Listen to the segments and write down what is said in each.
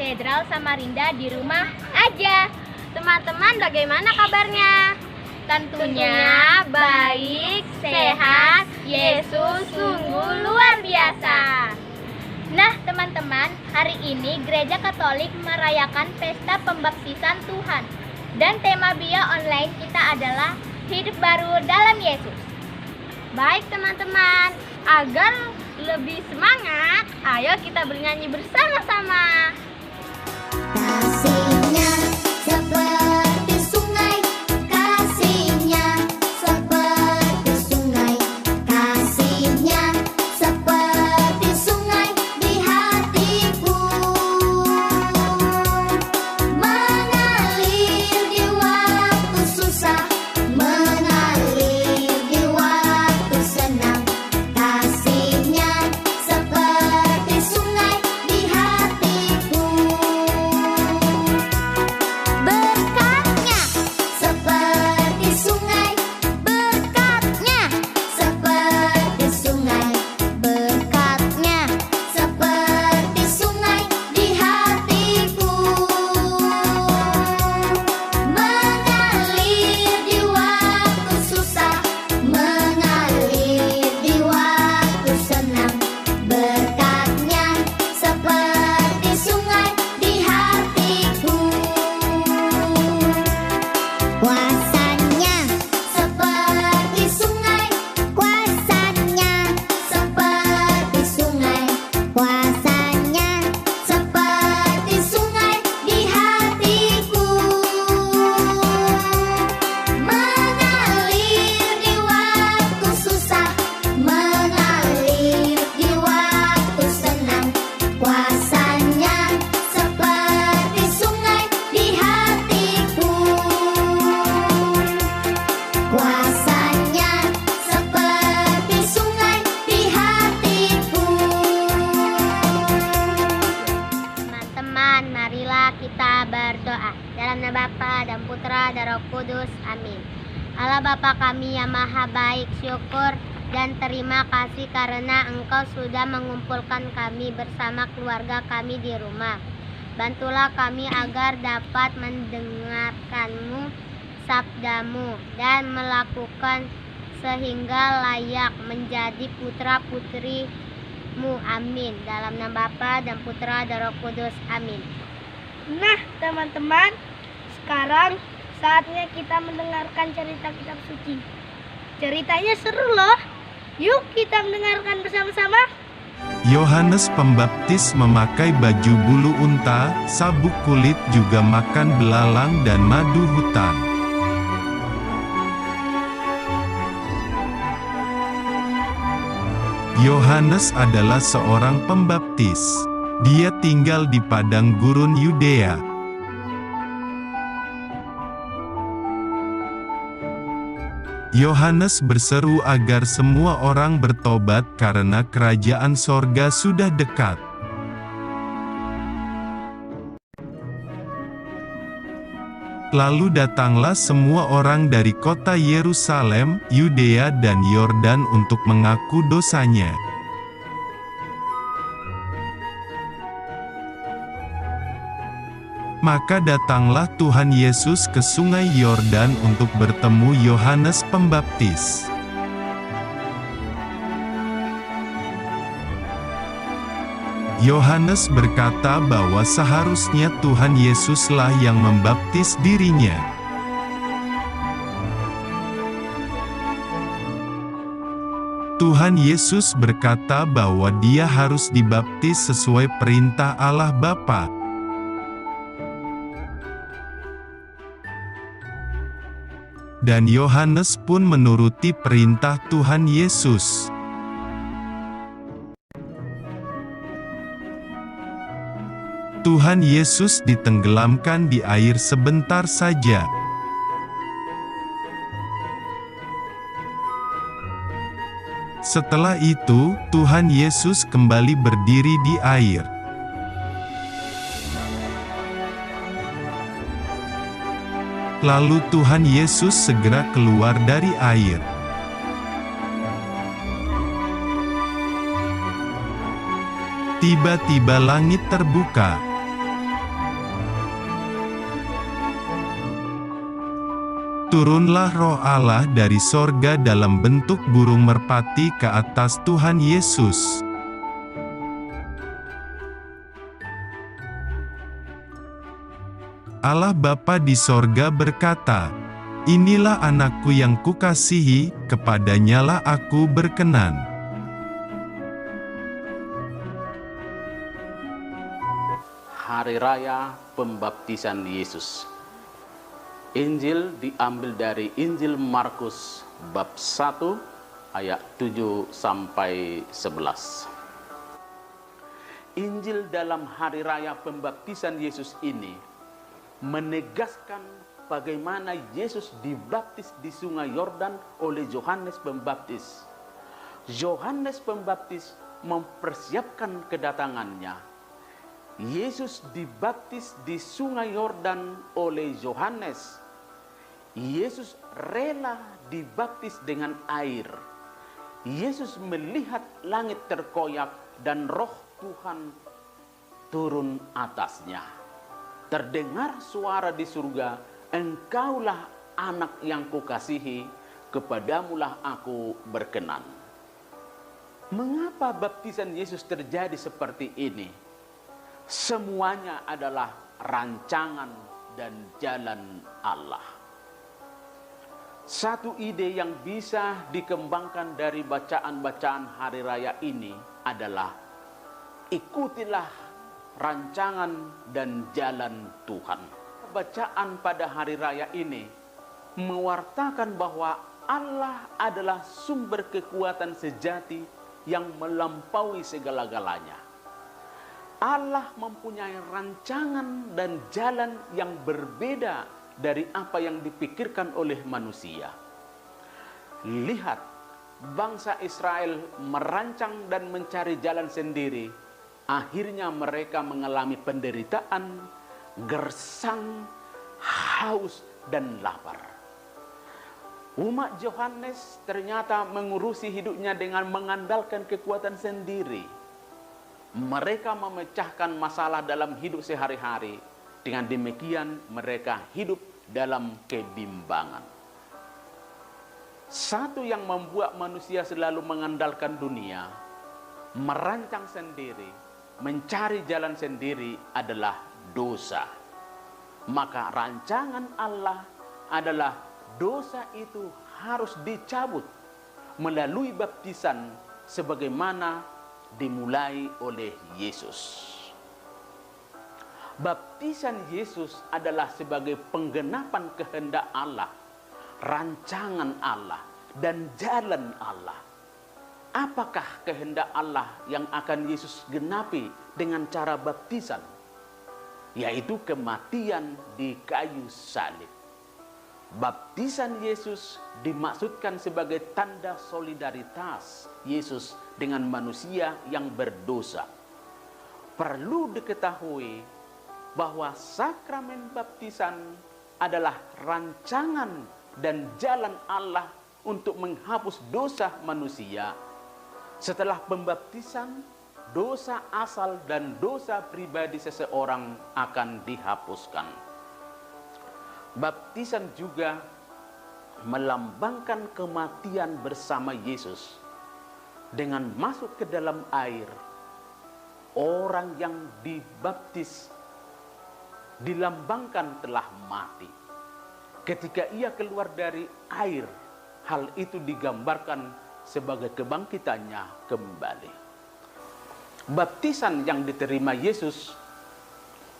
Katedral Samarinda di rumah aja. Teman-teman, bagaimana kabarnya? Tentunya baik, sehat, Yesus sungguh luar biasa. Nah teman-teman, hari ini Gereja Katolik merayakan pesta pembaptisan Tuhan. Dan tema Bio online kita adalah Hidup Baru dalam Yesus. Baik teman-teman, agar lebih semangat, ayo kita bernyanyi bersama-sama. Kasihnya seperti sungai, kasihnya seperti sungai, kasihnya seperti sungai di hatiku, mengalir di waktu susah, mengalir di waktu senang. Kasihnya seperti sungai di hatiku, berkatnya seperti sungai, berkatnya seperti sungai, berkatnya seperti sungai di hatiku, mengalir di waktu susah, mengalir di waktu senang. Berkatnya seperti sungai di hatiku, kuasanya seperti sungai, kuasanya seperti sungai, kuasanya seperti sungai di hatiku, mengalir di waktu susah, mengalir di waktu senang. Kuasanya seperti sungai di hatiku, kuasanya seperti sungai di hatiku. Teman-teman, marilah kita berdoa. Dalam nama Bapa dan Putra dan Roh Kudus. Amin. Allah Bapa kami yang maha baik, syukur dan terima kasih karena Engkau sudah mengumpulkan kami bersama keluarga kami di rumah. Bantulah kami agar dapat mendengarkan-Mu, sabda-Mu, dan melakukan sehingga layak menjadi putra-putri-Mu. Amin. Dalam nama Bapa dan Putra dan Roh Kudus. Amin. Nah teman-teman, sekarang saatnya kita mendengarkan cerita kitab suci. Ceritanya seru loh. Yuk kita mendengarkan bersama-sama. Yohanes Pembaptis memakai baju bulu unta, sabuk kulit, juga makan belalang dan madu hutan. Yohanes adalah seorang pembaptis. Dia tinggal di padang gurun Yudea. Yohanes berseru agar semua orang bertobat karena kerajaan sorga sudah dekat. Lalu datanglah semua orang dari kota Yerusalem, Yudea dan Yordan untuk mengaku dosanya. Maka datanglah Tuhan Yesus ke sungai Yordan untuk bertemu Yohanes Pembaptis. Yohanes berkata bahwa seharusnya Tuhan Yesuslah yang membaptis dirinya. Tuhan Yesus berkata bahwa dia harus dibaptis sesuai perintah Allah Bapa. Dan Yohanes pun menuruti perintah Tuhan Yesus. Tuhan Yesus ditenggelamkan di air sebentar saja. Setelah itu, Tuhan Yesus kembali berdiri di air. Lalu Tuhan Yesus segera keluar dari air. Tiba-tiba langit terbuka. turunlah Roh Allah dari sorga dalam bentuk burung merpati ke atas Tuhan Yesus. Allah Bapa di sorga berkata, "Inilah anakku yang kukasihi, kepadanyalah aku berkenan." Hari Raya Pembaptisan Yesus. Injil diambil dari Injil Markus bab 1 ayat 7 sampai 11. Injil dalam Hari Raya Pembaptisan Yesus ini menegaskan bagaimana Yesus dibaptis di Sungai Yordan oleh Yohanes Pembaptis. Yohanes Pembaptis mempersiapkan kedatangannya. Yesus dibaptis di Sungai Yordan oleh Yohanes. Yesus rela dibaptis dengan air. Yesus melihat langit terkoyak dan Roh Tuhan turun atasnya. Terdengar suara di surga, "Engkaulah anak yang kukasihi, kepadamulah aku berkenan." Mengapa baptisan Yesus terjadi seperti ini? Semuanya adalah rancangan dan jalan Allah. Satu ide yang bisa dikembangkan dari bacaan-bacaan hari raya ini adalah ikutilah rancangan dan jalan Tuhan. Bacaan pada hari raya ini mewartakan bahwa Allah adalah sumber kekuatan sejati yang melampaui segala-galanya. Allah mempunyai rancangan dan jalan yang berbeda dari apa yang dipikirkan oleh manusia. Lihat, bangsa Israel merancang dan mencari jalan sendiri. Akhirnya mereka mengalami penderitaan, gersang, haus, dan lapar. Umat Yohanes ternyata mengurusi hidupnya dengan mengandalkan kekuatan sendiri. Mereka memecahkan masalah dalam hidup sehari-hari. Dengan demikian mereka hidup dalam kebimbangan. Satu yang membuat manusia selalu mengandalkan dunia, merancang sendiri, mencari jalan sendiri adalah dosa. Maka rancangan Allah adalah dosa itu harus dicabut melalui baptisan sebagaimana dimulai oleh Yesus. Baptisan Yesus adalah sebagai penggenapan kehendak Allah, rancangan Allah, dan jalan Allah. Apakah kehendak Allah yang akan Yesus genapi dengan cara baptisan? Yaitu kematian di kayu salib. Baptisan Yesus dimaksudkan sebagai tanda solidaritas Yesus dengan manusia yang berdosa. Perlu diketahui bahwa sakramen baptisan adalah rancangan dan jalan Allah untuk menghapus dosa manusia. Setelah pembaptisan, dosa asal dan dosa pribadi seseorang akan dihapuskan. Baptisan juga melambangkan kematian bersama Yesus. Dengan masuk ke dalam air, orang yang dibaptis dilambangkan telah mati. Ketika ia keluar dari air, hal itu digambarkan sebagai kebangkitannya kembali. Baptisan yang diterima Yesus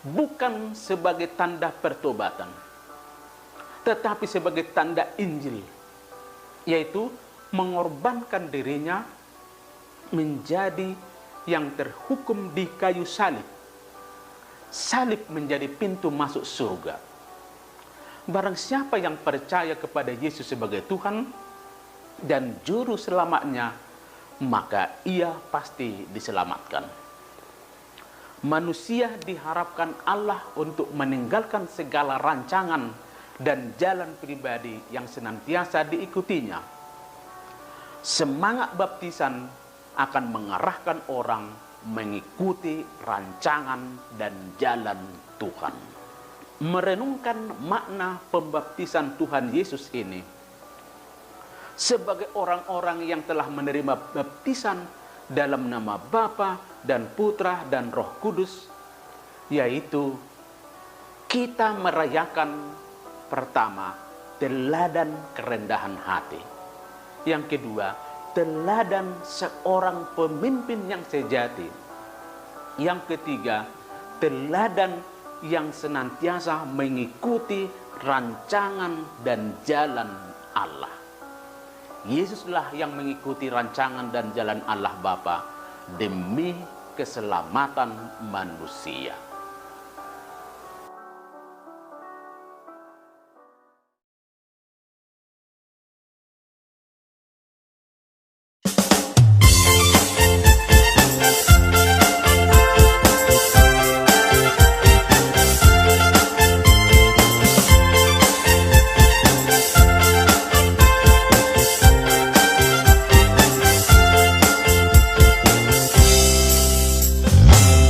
bukan sebagai tanda pertobatan, tetapi sebagai tanda Injil, yaitu mengorbankan dirinya menjadi yang terhukum di kayu salib. Salib menjadi pintu masuk surga. Barang siapa yang percaya kepada Yesus sebagai Tuhan dan juru selamatnya, maka ia pasti diselamatkan. Manusia diharapkan Allah untuk meninggalkan segala rancangan dan jalan pribadi yang senantiasa diikutinya. Semangat baptisan akan mengarahkan orang mengikuti rancangan dan jalan Tuhan. merenungkan makna pembaptisan Tuhan Yesus ini sebagai orang-orang yang telah menerima baptisan dalam nama Bapa dan Putra dan Roh Kudus, yaitu kita merayakan pertama teladan kerendahan hati, yang kedua teladan seorang pemimpin yang sejati, yang ketiga teladan yang senantiasa mengikuti rancangan dan jalan Allah. Yesuslah yang mengikuti rancangan dan jalan Allah Bapa demi keselamatan manusia.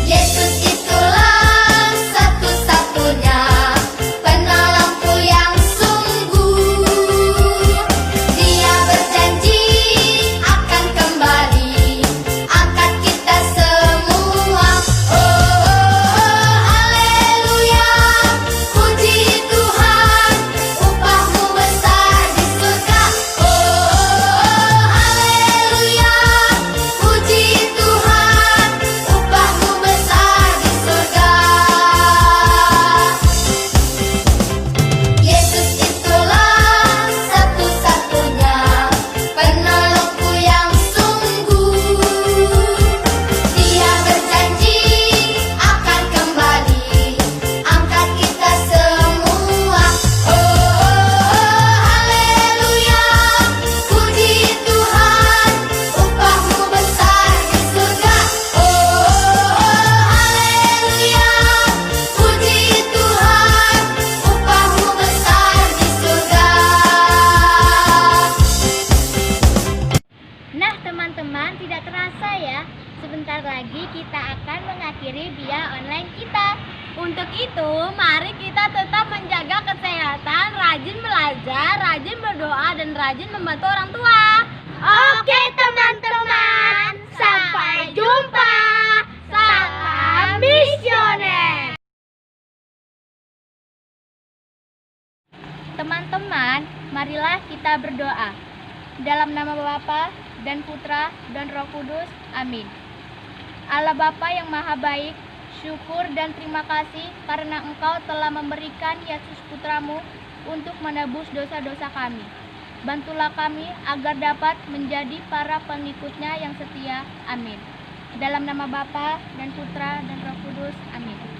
Yesus itulah satu-satunya penolongku yang sungguh. Dia berjanji akan kembali angkat kita semua. Haleluya, puji Tuhan, upahmu besar di surga. Haleluya, puji Tuhan, upahmu besar di surga. Yesus itulah satu-satunya penolongku yang sungguh. Dia berjanji akan kembali angkat kita semua. Haleluya, puji Tuhan, upahmu besar di surga. Haleluya, puji Tuhan, upahmu besar di surga. Nah teman-teman, tidak terasa ya, sebentar lagi kita akan mengakhiri via online kita. Untuk itu, mari kita tetap menjaga kesehatan, rajin belajar, rajin berdoa, dan rajin membantu orang tua. Oke teman-teman, sampai jumpa. Salam misioner. Teman-teman, marilah kita berdoa. Dalam nama Bapa dan Putra dan Roh Kudus, amin. Allah Bapa yang Maha Baik, syukur dan terima kasih karena Engkau telah memberikan Yesus Putramu untuk menebus dosa-dosa kami. Bantulah kami agar dapat menjadi para pengikutnya yang setia, amin. Dalam nama Bapa dan Putra dan Roh Kudus, amin.